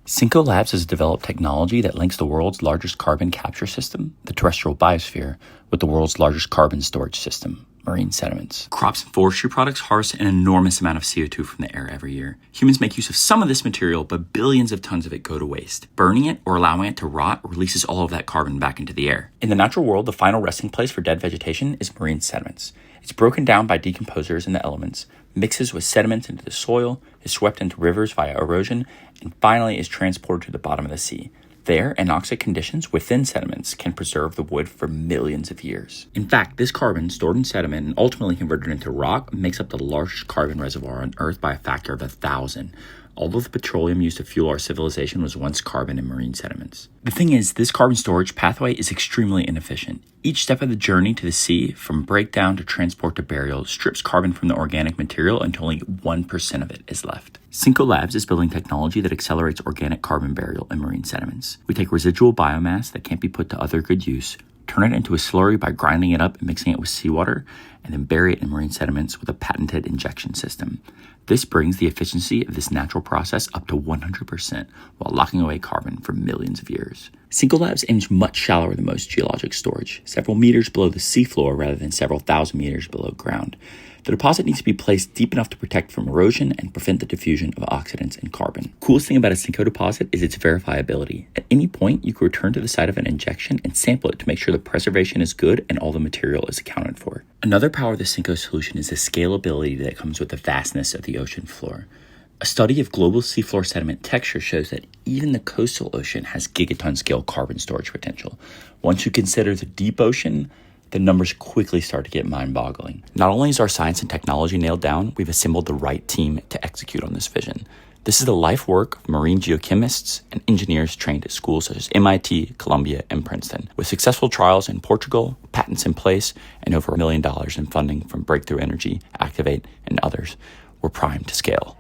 Sinkco Labs has developed technology that links the world's largest carbon capture system, the terrestrial biosphere, with the world's largest carbon storage system, marine sediments. Crops and forestry products harvest an enormous amount of CO2 from the air every year. Humans make use of some of this material, but billions of tons of it go to waste. Burning it or allowing it to rot releases all of that carbon back into the air. In the natural world, the final resting place for dead vegetation is marine sediments. It's broken down by decomposers in the elements, mixes with sediments into the soil, is swept into rivers via erosion, and finally is transported to the bottom of the sea. There, anoxic conditions within sediments can preserve the wood for millions of years. In fact, this carbon stored in sediment and ultimately converted into rock makes up the largest carbon reservoir on Earth by a factor of 1,000. Although the petroleum used to fuel our civilization was once carbon in marine sediments. The thing is, this carbon storage pathway is extremely inefficient. Each step of the journey to the sea, from breakdown to transport to burial, strips carbon from the organic material until only 1% of it is left. Sinkco Labs is building technology that accelerates organic carbon burial in marine sediments. We take residual biomass that can't be put to other good use, turn it into a slurry by grinding it up and mixing it with seawater, and then bury it in marine sediments with a patented injection system. This brings the efficiency of this natural process up to 100% while locking away carbon for millions of years. Sinkco Labs aims much shallower than most geologic storage, several meters below the seafloor rather than several thousand meters below ground. The deposit needs to be placed deep enough to protect from erosion and prevent the diffusion of oxidants and carbon. Coolest thing about a Sinkco deposit is its verifiability. At any point, you can return to the site of an injection and sample it to make sure the preservation is good and all the material is accounted for. Another power of the Sinkco solution is the scalability that comes with the vastness of the ocean floor. A study of global seafloor sediment texture shows that even the coastal ocean has gigaton scale carbon storage potential. Once you consider the deep ocean, the numbers quickly start to get mind-boggling. Not only is our science and technology nailed down, we've assembled the right team to execute on this vision. This is the life work of marine geochemists and engineers trained at schools such as MIT, Columbia, and Princeton. With successful trials in Portugal, patents in place, and over $1 million in funding from Breakthrough Energy, Activate, and others, we're primed to scale.